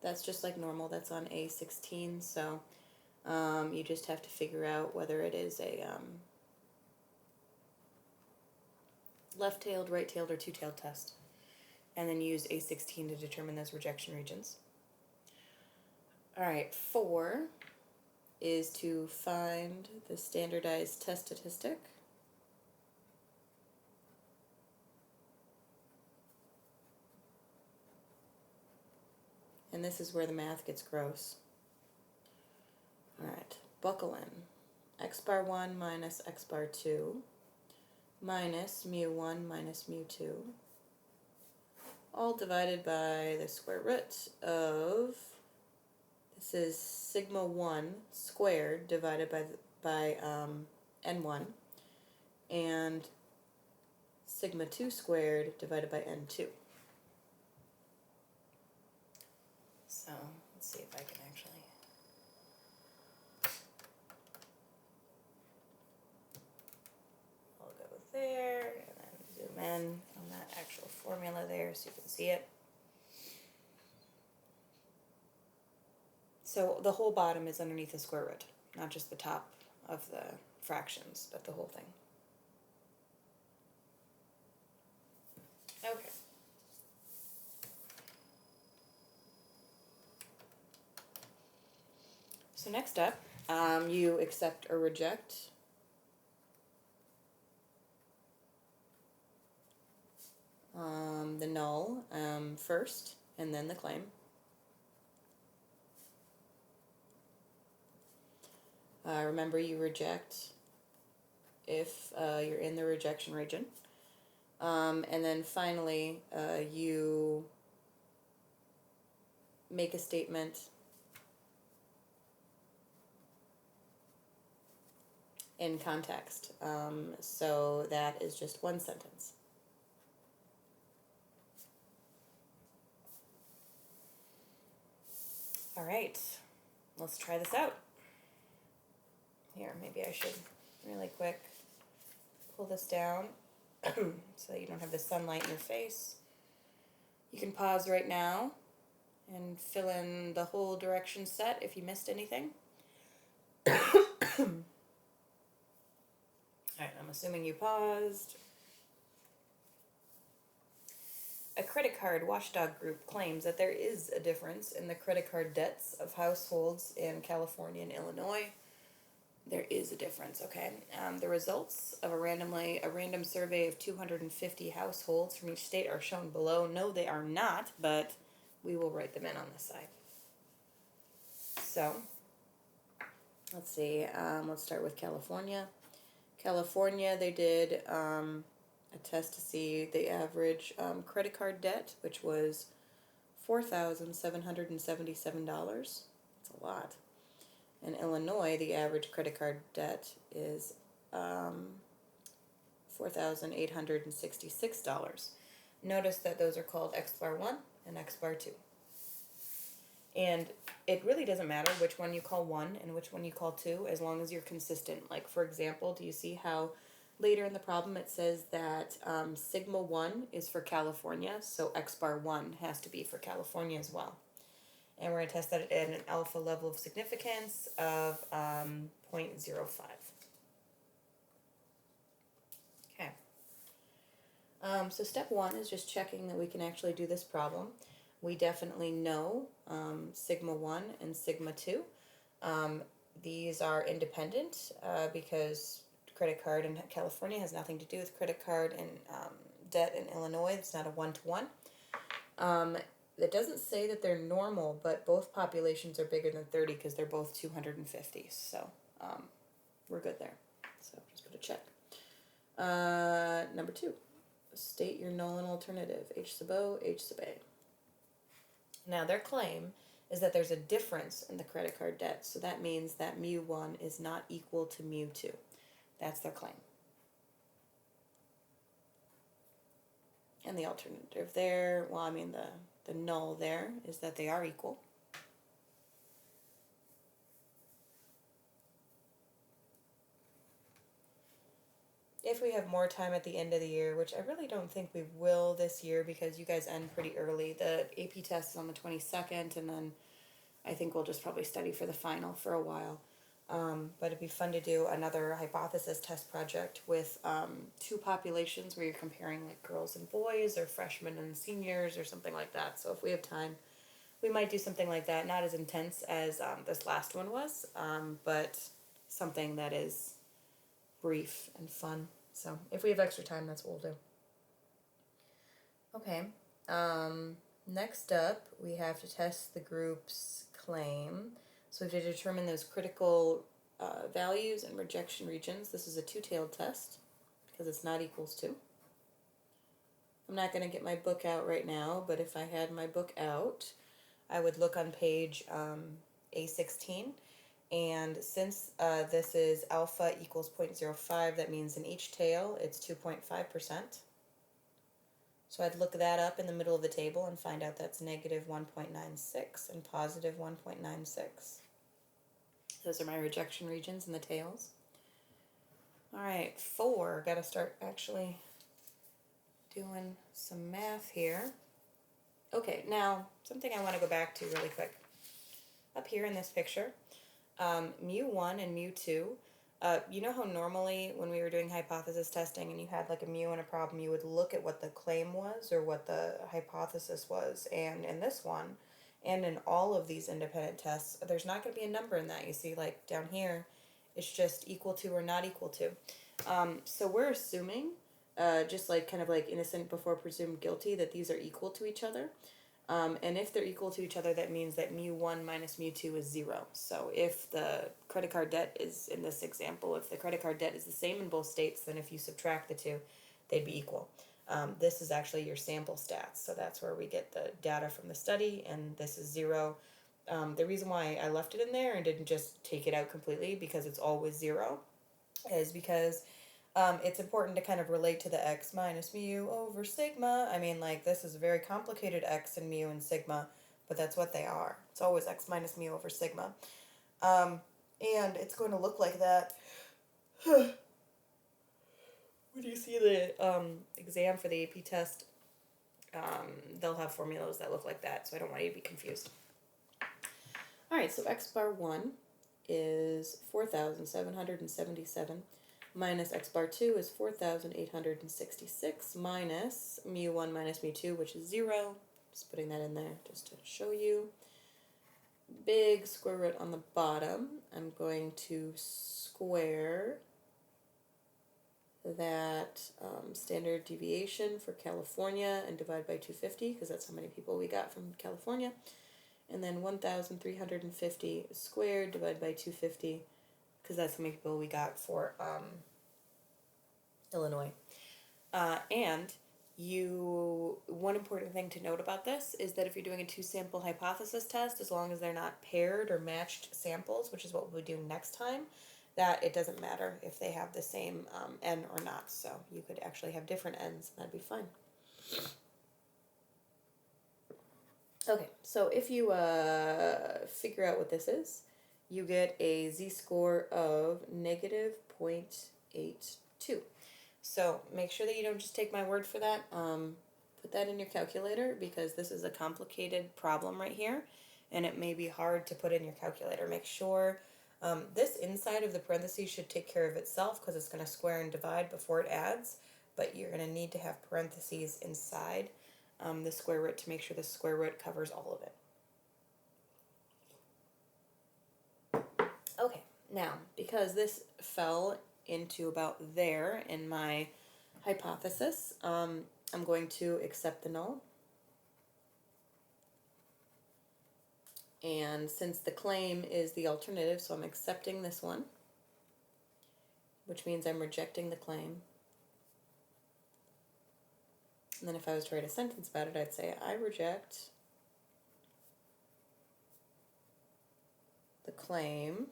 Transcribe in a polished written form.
That's just like normal. That's on A16, so you just have to figure out whether it is a left-tailed, right-tailed, or two-tailed test, and then use A16 to determine those rejection regions. All right, 4 is to find the standardized test statistic. And this is where the math gets gross. All right, buckle in. X bar 1 minus X bar 2 minus mu 1 minus mu 2, all divided by the square root of, this is sigma 1 squared divided by n1, and sigma 2 squared divided by n2. So let's see if I can actually. I'll go there and then zoom in on that actual formula there so you can see it. So the whole bottom is underneath the square root, not just the top of the fractions, but the whole thing. Okay. So next up, you accept or reject the null first, and then the claim. Remember, you reject if you're in the rejection region. And then finally, you make a statement in context. So that is just one sentence. All right, let's try this out. Here, maybe I should really quick pull this down so that you don't have the sunlight in your face. You can pause right now and fill in the whole direction set if you missed anything. Alright, I'm assuming you paused. A credit card watchdog group claims that there is a difference in the credit card debts of households in California and Illinois. There is a difference, okay? The results of a random survey of 250 households from each state are shown below. No, they are not, but we will write them in on this side. So, let's see. Let's start with California. California, they did a test to see the average credit card debt, which was $4,777. That's a lot. In Illinois, the average credit card debt is $4,866. Notice that those are called X bar 1 and X bar 2. And it really doesn't matter which one you call 1 and which one you call 2, as long as you're consistent. Like, for example, do you see how later in the problem it says that sigma 1 is for California, so X bar 1 has to be for California as well. And we're going to test that at an alpha level of significance of 0.05. Okay. So step 1 is just checking that we can actually do this problem. We definitely know sigma 1 and sigma 2. These are independent because credit card in California has nothing to do with credit card and debt in Illinois. It's not a one-to-one. It doesn't say that they're normal, but both populations are bigger than 30 because they're both 250. So we're good there. So just put a check. Number 2, state your null and alternative, H sub O, H sub A. Now their claim is that there's a difference in the credit card debt, so that means that mu 1 is not equal to mu 2. That's their claim. And the alternative there, well, I mean the null there is that they are equal. if we have more time at the end of the year, which I really don't think we will this year because you guys end pretty early. The AP test is on the 22nd, and then I think we'll just probably study for the final for a while. But it'd be fun to do another hypothesis test project with two populations where you're comparing like girls and boys or freshmen and seniors or something like that. So if we have time, we might do something like that. Not as intense as this last one was, but something that is brief and fun. So if we have extra time, that's what we'll do. Okay. Next up, we have to test the group's claim. So we have to determine those critical values and rejection regions. This is a two-tailed test because it's not equals to. I'm not going to get my book out right now, but if I had my book out, I would look on page A16. And since this is alpha equals 0.05, that means in each tail it's 2.5%. So I'd look that up in the middle of the table and find out that's negative 1.96 and positive 1.96. Those are my rejection regions in the tails. All right, 4. Got to start actually doing some math here. Okay, now something I want to go back to really quick. Up here in this picture, mu1 and mu2, you know how normally when we were doing hypothesis testing and you had like a mu and a problem, you would look at what the claim was or what the hypothesis was. And in this one, and in all of these independent tests, there's not going to be a number in that. You see, like down here, it's just equal to or not equal to. So we're assuming, just like kind of like innocent before presumed guilty, that these are equal to each other. And if they're equal to each other, that means that mu1 minus mu2 is 0. So if the credit card debt is, in this example, if the credit card debt is the same in both states, then if you subtract the two, they'd be equal. This is actually your sample stats. So that's where we get the data from the study, and this is 0. The reason why I left it in there and didn't just take it out completely because it's always 0 is because it's important to kind of relate to the x minus mu over sigma. I mean, like, this is a very complicated x and mu and sigma, but that's what they are. It's always x minus mu over sigma. And it's going to look like that. When you see the exam for the AP test, they'll have formulas that look like that, so I don't want you to be confused. All right, so x bar 1 is 4,777. Minus x bar 2 is 4,866 minus mu1 minus mu2, which is 0. Just putting that in there just to show you. Big square root on the bottom. I'm going to square that standard deviation for California and divide by 250 because that's how many people we got from California. And then 1,350 squared divided by 250 because that's how many people we got for Illinois. And one important thing to note about this is that if you're doing a two-sample hypothesis test, as long as they're not paired or matched samples, which is what we'll do next time, that it doesn't matter if they have the same n or not. So you could actually have different n's, and that'd be fine. Okay, so if you figure out what this is, you get a z-score of negative 0.82. So make sure that you don't just take my word for that. Put that in your calculator because this is a complicated problem right here, and it may be hard to put in your calculator. Make sure this inside of the parentheses should take care of itself because it's going to square and divide before it adds, but you're going to need to have parentheses inside the square root to make sure the square root covers all of it. Okay, now, because this fell into about there in my hypothesis, I'm going to accept the null. And since the claim is the alternative, so I'm accepting this one, which means I'm rejecting the claim. And then if I was to write a sentence about it, I'd say, I reject the claim